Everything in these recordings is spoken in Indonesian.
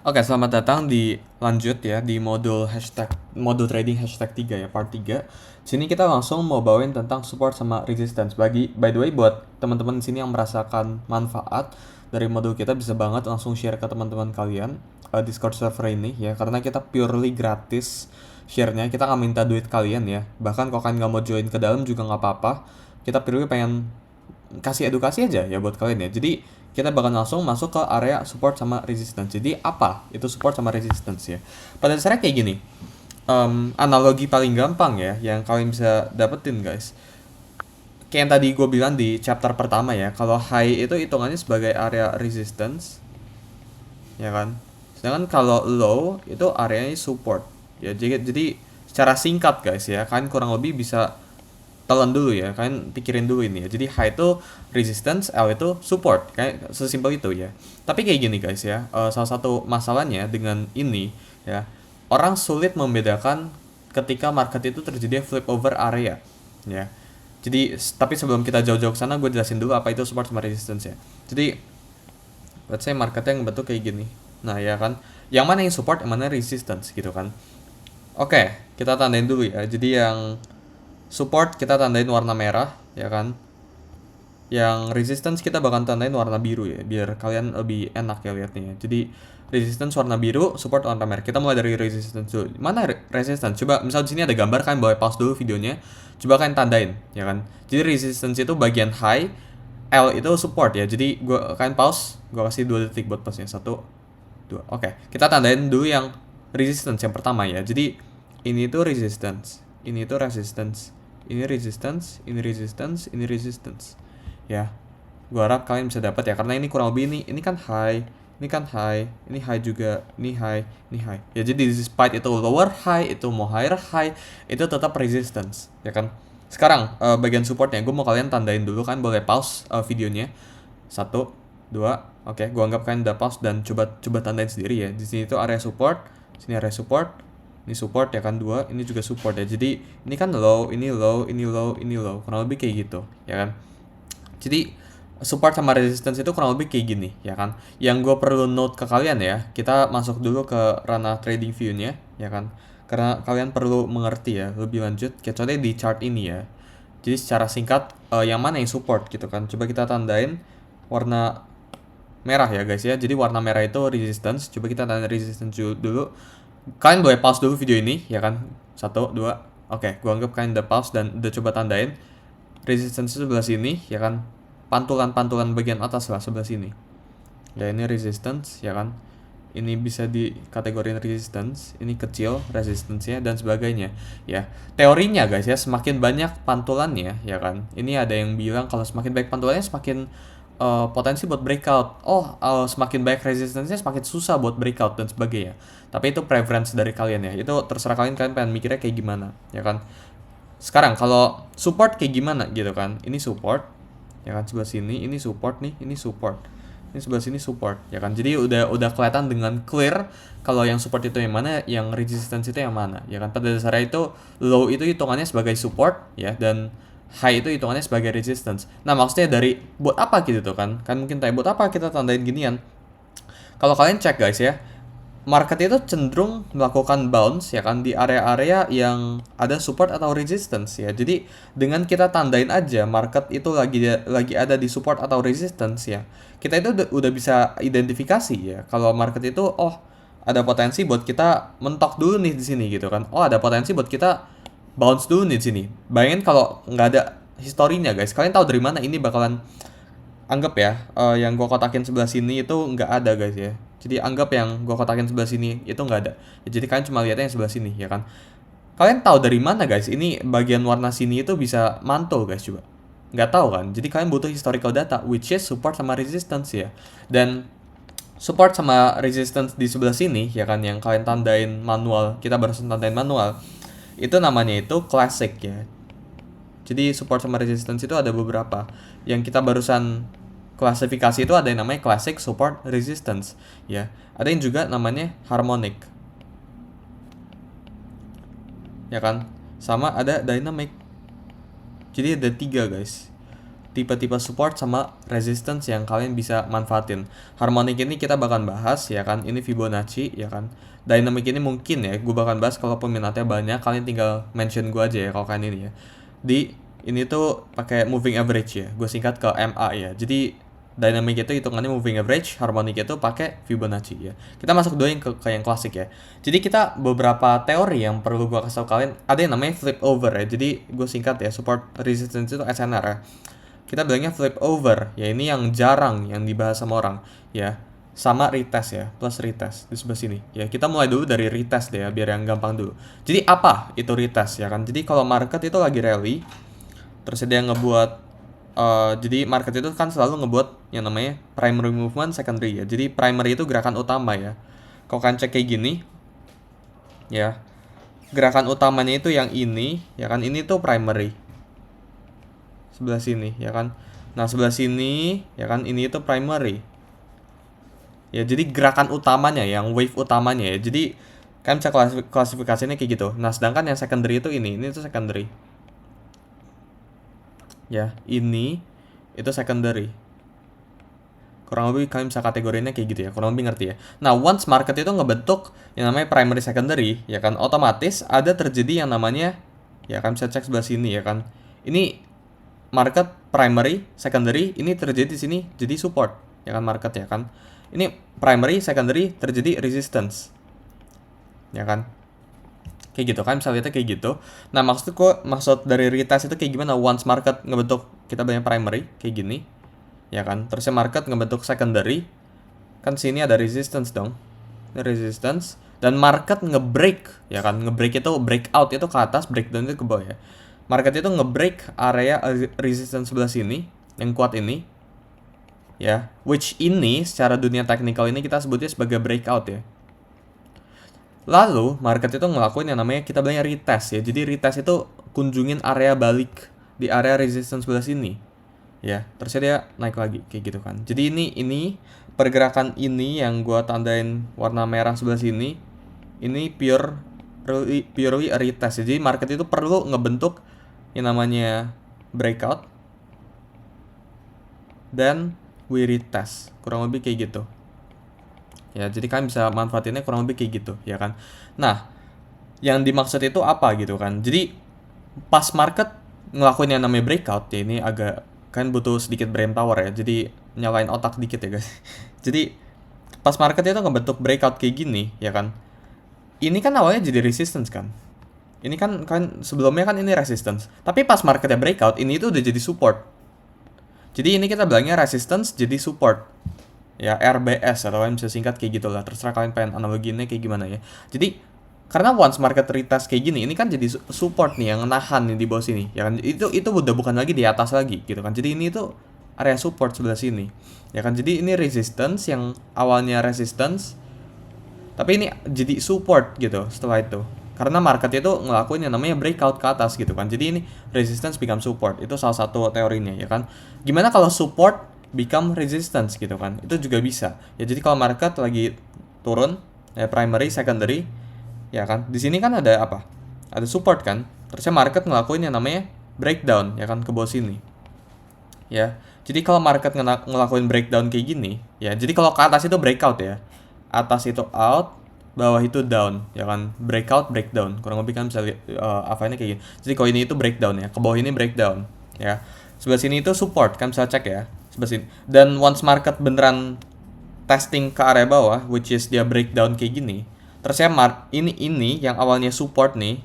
Oke, selamat datang di lanjut ya di modul trading hashtag 3 ya, part 3. Sini kita langsung mau bawain tentang support sama resistance. By the way, buat teman-teman di sini yang merasakan manfaat dari modul kita, bisa banget langsung share ke teman-teman kalian Discord server ini ya, karena kita purely gratis share-nya. Kita nggak minta duit kalian ya. Bahkan kalau kalian nggak mau join ke dalam juga nggak apa-apa. Kita purely pengen kasih edukasi aja ya buat kalian ya. Jadi kita bakal langsung masuk ke area support sama resistance. Jadi apa itu support sama resistance ya? Pada dasarnya kayak gini. Analogi paling gampang ya yang kalian bisa dapetin guys. Kayak yang tadi gue bilang di chapter pertama ya, kalau high itu hitungannya sebagai area resistance, ya kan? Sedangkan kalau low itu areanya support. Ya, jadi secara singkat guys ya, kalian kurang lebih bisa telan dulu ya, kalian pikirin dulu ini ya. Jadi high itu resistance, L itu support, kayak sesimpel itu ya. Tapi kayak gini guys ya, salah satu masalahnya dengan ini ya, orang sulit membedakan ketika market itu terjadi flip over area ya. Jadi tapi sebelum kita jauh-jauh ke sana, gue jelasin dulu apa itu support sama resistance ya. Jadi let's say marketnya ngebentuk kayak gini. Nah ya kan, yang mana yang support, yang mana resistance gitu kan. Oke, kita tandain dulu ya. Jadi yang support kita tandain warna merah ya kan. Yang resistance kita bakal tandain warna biru ya, biar kalian lebih enak ya liatnya. Jadi resistance warna biru, support warna merah. Kita mulai dari resistance dulu. Mana resistance? Coba misal di sini ada gambar, kalian boleh pause dulu videonya. Coba kalian tandain ya kan. Jadi resistance itu bagian high, L itu support ya. Jadi kalian pause, gua kasih 2 detik buat pause-nya. 1 2. Oke, kita tandain dulu yang resistance yang pertama ya. Jadi ini tuh resistance, ini tuh resistance, ini resistance, ini resistance, ini resistance. Ya, gua harap kalian bisa dapat ya, karena ini kurang lebih ini kan high, ini kan high, ini high juga, ini high, ini high. Ya jadi despite itu lower high, itu mau higher high, itu tetap resistance, ya kan? Sekarang bagian supportnya, gue mau kalian tandain dulu kan, boleh pause videonya. 1 2. Oke, gua anggap kalian udah pause dan coba tandain sendiri ya. Di sini itu area support, sini area support, ini support ya kan, 2, ini juga support ya. Jadi ini kan low, ini low, ini low, ini low, kurang lebih kayak gitu, ya kan? Jadi support sama resistance itu kurang lebih kayak gini ya kan. Yang gue perlu note ke kalian ya, kita masuk dulu ke ranah trading view-nya ya kan. Karena kalian perlu mengerti ya lebih lanjut, kayak contohnya di chart ini ya. Jadi secara singkat yang mana yang support gitu kan. Coba kita tandain warna merah ya guys ya. Jadi warna merah itu resistance. Coba kita tandain resistance dulu. Kalian boleh pause dulu video ini ya kan. 1 2. Oke, gua anggap kalian udah pause dan udah coba tandain resistance sebelah sini ya kan, pantulan-pantulan bagian atas lah sebelah sini ya. Ini resistance ya kan, ini bisa dikategorin resistance, ini kecil resistance-nya dan sebagainya ya. Teorinya guys ya, semakin banyak pantulannya ya kan, ini ada yang bilang kalau semakin baik pantulannya semakin potensi buat breakout. Semakin baik resistance-nya semakin susah buat breakout dan sebagainya. Tapi itu preference dari kalian ya, itu terserah kalian pengen mikirnya kayak gimana ya kan. Sekarang kalau support kayak gimana gitu kan. Ini support ya kan, sebelah sini ini support nih, ini support. Ini sebelah sini support ya kan. Jadi udah kelihatan dengan clear kalau yang support itu yang mana, yang resistance itu yang mana ya kan. Pada dasarnya itu low itu hitungannya sebagai support ya, dan high itu hitungannya sebagai resistance. Nah, maksudnya dari buat apa gitu tuh kan. Kan mungkin tanya buat apa kita tandain ginian. Kalau kalian cek guys ya, market itu cenderung melakukan bounce ya kan di area-area yang ada support atau resistance ya. Jadi dengan kita tandain aja market itu lagi ada di support atau resistance ya, kita itu udah bisa identifikasi ya kalau market itu ada potensi buat kita mentok dulu nih di sini gitu kan. Ada potensi buat kita bounce dulu nih di sini. Bayangin kalau nggak ada historinya guys, kalian tahu dari mana ini bakalan. Anggap ya, yang gua kotakin sebelah sini itu nggak ada guys ya. Jadi anggap yang gua kotakin sebelah sini itu nggak ada. Ya, jadi kalian cuma lihatnya yang sebelah sini ya kan. Kalian tahu dari mana guys? Ini bagian warna sini itu bisa mantul guys, coba. Nggak tahu kan? Jadi kalian butuh historical data, which is support sama resistance ya. Dan support sama resistance di sebelah sini ya kan, yang kalian tandain manual, kita barusan tandain manual. Itu namanya itu classic ya. Jadi support sama resistance itu ada beberapa. Yang kita barusan klasifikasi itu ada yang namanya classic, support, resistance ya. Ada yang juga namanya harmonic. Ya kan? Sama ada dynamic. Jadi ada 3 guys. tipe-tipe support sama resistance yang kalian bisa manfaatin. Harmonic ini kita bakal bahas ya kan, ini Fibonacci ya kan. Dynamic ini mungkin ya gue bakal bahas kalau peminatnya banyak, kalian tinggal mention gue aja ya kalau kalian ini ya. Ini tuh pakai moving average ya, gue singkat ke MA ya. Jadi dynamic itu hitungannya moving average, harmonic itu pakai Fibonacci ya. Kita masuk dulu yang ke yang klasik ya. Jadi kita beberapa teori yang perlu gue kasih tau kalian, ada yang namanya flip over ya. Jadi gue singkat ya, support resistance itu SNR ya. Kita bilangnya flip over, ya ini yang jarang yang dibahas sama orang ya. Sama retest ya, plus retest di sebelah sini. Ya, kita mulai dulu dari retest deh ya, biar yang gampang dulu. Jadi apa itu retest ya kan? Jadi kalau market itu lagi rally, terus dia ngebuat jadi market itu kan selalu ngebuat yang namanya primary movement, secondary ya. Jadi primary itu gerakan utama ya. Kalau kalian cek kayak gini ya, gerakan utamanya itu yang ini ya kan, ini tuh primary sebelah sini ya kan. Nah sebelah sini ya kan, ini itu primary ya. Jadi gerakan utamanya, yang wave utamanya ya. Jadi kan bisa klasifikasinya kayak gitu. Nah sedangkan yang secondary itu ini tuh secondary ya, ini itu secondary. Kurang lebih kalian bisa kategorinya kayak gitu ya, kurang lebih ngerti ya. Nah once market itu ngebentuk yang namanya primary secondary ya kan, otomatis ada terjadi yang namanya ya kan, bisa cek sebelah sini ya kan, ini market primary secondary, ini terjadi di sini jadi support ya kan, market ya kan, ini primary secondary terjadi resistance ya kan, kayak gitu kan, bisa lihatnya kayak gitu. Nah maksud dari retest itu kayak gimana, once market ngebentuk kita banyak primary kayak gini ya kan, terusnya market ngebentuk secondary kan, sini ada resistance dong, ini resistance, dan market ngebreak ya kan, ngebreak itu breakout itu ke atas, breakdown itu ke bawah ya. Market itu ngebreak area resistance sebelah sini yang kuat ini ya, which ini secara dunia teknikal ini kita sebutnya sebagai breakout ya. Lalu market itu ngelakuin yang namanya kita bilangnya retest ya. Jadi retest itu kunjungin area balik di area resistance sebelah sini ya. Terus dia naik lagi kayak gitu kan. Jadi ini pergerakan ini yang gua tandain warna merah sebelah sini, ini purely a retest. Jadi market itu perlu ngebentuk yang namanya breakout dan we retest, kurang lebih kayak gitu ya. Jadi kalian bisa manfaatinnya kurang lebih kayak gitu ya kan. Nah yang dimaksud itu apa gitu kan, jadi pas market ngelakuin yang namanya breakout ya, ini agak kan butuh sedikit brain power ya, jadi nyalain otak dikit ya guys. Jadi pas market itu ngebentuk breakout kayak gini ya kan, ini kan awalnya jadi resistance kan, ini kan sebelumnya kan ini resistance, tapi pas marketnya breakout ini itu udah jadi support. Jadi ini kita bilangnya resistance jadi support ya, RBS atau kalian bisa singkat kayak gitu lah, terserah kalian pengen analoginya kayak gimana ya. Jadi karena once market retest kayak gini, ini kan jadi support nih yang nahan nih di bawah sini ya kan, itu udah bukan lagi di atas lagi gitu kan. Jadi ini tuh area support sebelah sini ya kan. Jadi ini resistance yang awalnya resistance, tapi ini jadi support gitu setelah itu, karena market itu ngelakuin yang namanya breakout ke atas gitu kan. Jadi ini resistance become support, itu salah satu teorinya ya kan. Gimana kalau support become resistance gitu kan, itu juga bisa ya. Jadi kalau market lagi turun ya, primary secondary ya kan, di sini kan ada apa, ada support kan, terusnya market ngelakuin yang namanya breakdown ya kan ke bawah sini ya. Jadi kalau market ngelakuin breakdown kayak gini ya, jadi kalau ke atas itu breakout ya, atas itu out, bawah itu down ya kan, breakout breakdown, kurang lebih kan bisa lihat apa ini kayak gini. Jadi kalau ini itu breakdown ya, ke bawah ini breakdown ya, sebelah sini itu support kan, bisa cek ya sebelah sini. Dan once market beneran testing ke area bawah, which is dia breakdown kayak gini, terus ya ini yang awalnya support nih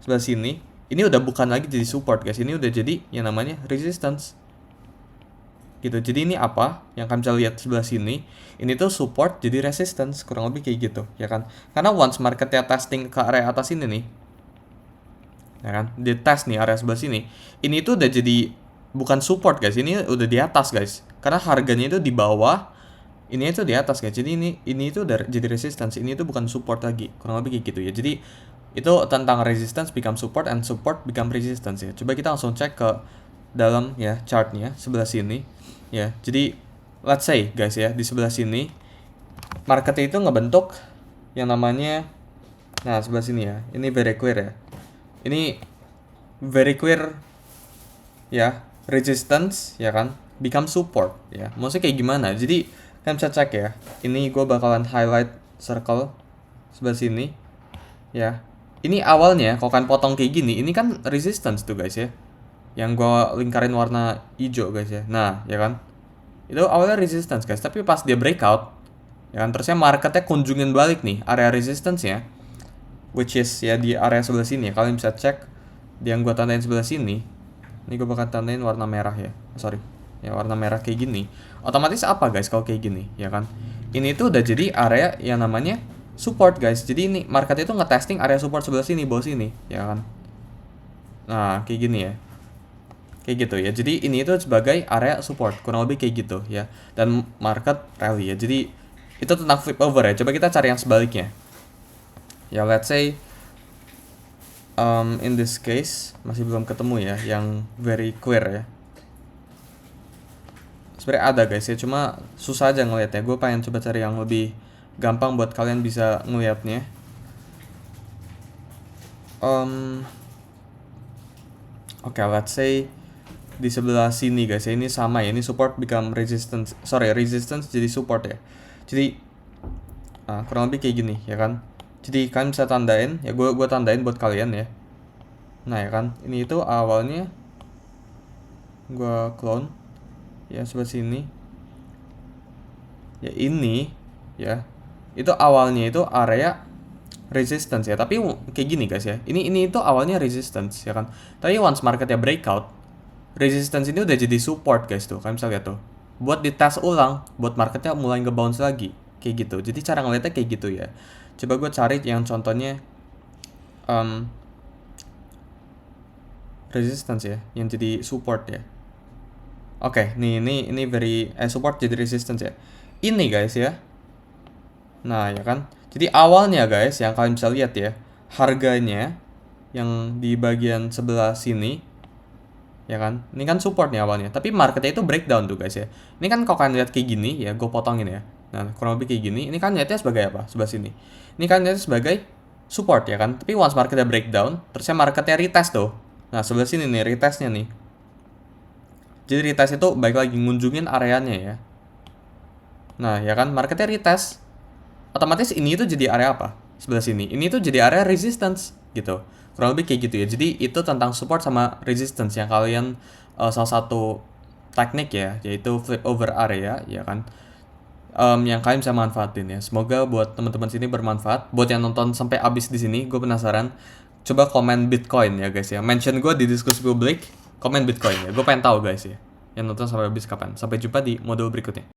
sebelah sini, ini udah bukan lagi jadi support guys, ini udah jadi yang namanya resistance gitu. Jadi ini apa yang kalian bisa lihat sebelah sini, ini tuh support jadi resistance, kurang lebih kayak gitu ya kan. Karena once marketnya testing ke area atas ini nih ya kan, di test nih area sebelah sini, ini tuh udah jadi bukan support guys, ini udah di atas guys, karena harganya itu di bawah, ini itu di atas guys. Jadi ini itu udah jadi resistance, ini itu bukan support lagi, kurang lebih kayak gitu ya. Jadi itu tentang resistance become support and support become resistance ya. Coba kita langsung cek ke dalam ya chartnya sebelah sini ya. Jadi let's say guys ya, di sebelah sini market itu ngebentuk yang namanya, nah sebelah sini ya, ini very clear ya, ini very clear ya, resistance ya kan become support ya. Maksudnya kayak gimana? Jadi kalian bisa cek ya. Ini gue bakalan highlight circle sebelah sini ya. Ini awalnya kalau kalian potong kayak gini, ini kan resistance tuh guys ya. Yang gue lingkarin warna hijau guys ya. Nah ya kan, itu awalnya resistance guys, tapi pas dia breakout ya kan, terusnya marketnya kunjungin balik nih area resistance ya, which is ya di area sebelah sini ya. Kalian bisa cek di yang gue tandain sebelah sini. Ini gue bakal tandain warna merah ya, sorry ya, warna merah kayak gini. Otomatis apa guys kalau kayak gini ya kan, ini tuh udah jadi area yang namanya support guys. Jadi ini market itu ngetesting area support sebelah sini, bawah sini ya kan. Nah kayak gini ya, kayak gitu ya. Jadi ini itu sebagai area support, kurang lebih kayak gitu ya. Dan market rally ya. Jadi itu tentang flip over ya. Coba kita cari yang sebaliknya. Ya let's say in this case masih belum ketemu ya yang very clear ya. Sebenarnya ada guys ya, cuma susah aja ngelihatnya. Gue pengen coba cari yang lebih gampang buat kalian bisa ngelihatnya. Oke, let's say di sebelah sini guys ya, ini sama ya, ini support become resistance, sorry resistance jadi support ya. Jadi kurang lebih kayak gini ya kan. Jadi kalian bisa tandain ya, gue tandain buat kalian ya. Nah ya kan, ini itu awalnya gue clone ya sebelah sini ya, ini ya itu awalnya itu area resistance ya, tapi kayak gini guys ya, ini itu awalnya resistance ya kan, tapi once marketnya breakout, resistance ini udah jadi support guys tuh. Kalian bisa lihat tuh, buat dites ulang, buat marketnya mulai nge-bounce lagi kayak gitu. Jadi cara ngeliatnya kayak gitu ya. Coba gue cari yang contohnya resistance ya, yang jadi support ya. Oke, nih ini very support jadi resistance ya. Ini guys ya. Nah, ya kan? Jadi awalnya guys, yang kalian bisa lihat ya, harganya yang di bagian sebelah sini ya kan? Ini kan support nih awalnya, tapi marketnya itu breakdown tuh guys ya. Ini kan kalau kalian lihat kayak gini ya, gue potongin ya. Nah, kurang lebih kayak gini. Ini kan lihatnya sebagai apa? Sebelah sini. Ini kan lihatnya sebagai support ya kan? Tapi once marketnya breakdown, terusnya marketnya retest tuh. Nah, sebelah sini nih retestnya nih. Jadi retest itu baik lagi ngunjungin areanya ya. Nah, ya kan marketnya retest. Otomatis ini itu jadi area apa? Sebelah sini. Ini tuh jadi area resistance gitu. Kurang lebih kayak gitu ya. Jadi itu tentang support sama resistance yang kalian salah satu teknik ya, yaitu flip over area ya kan. Yang kalian bisa manfaatin ya. Semoga buat teman-teman sini bermanfaat. Buat yang nonton sampai habis di sini, gue penasaran. Coba komen Bitcoin ya guys ya. Mention gue di diskusi publik. Komen Bitcoin ya. Gue pengen tahu guys ya, yang nonton sampai habis kapan. Sampai jumpa di modul berikutnya.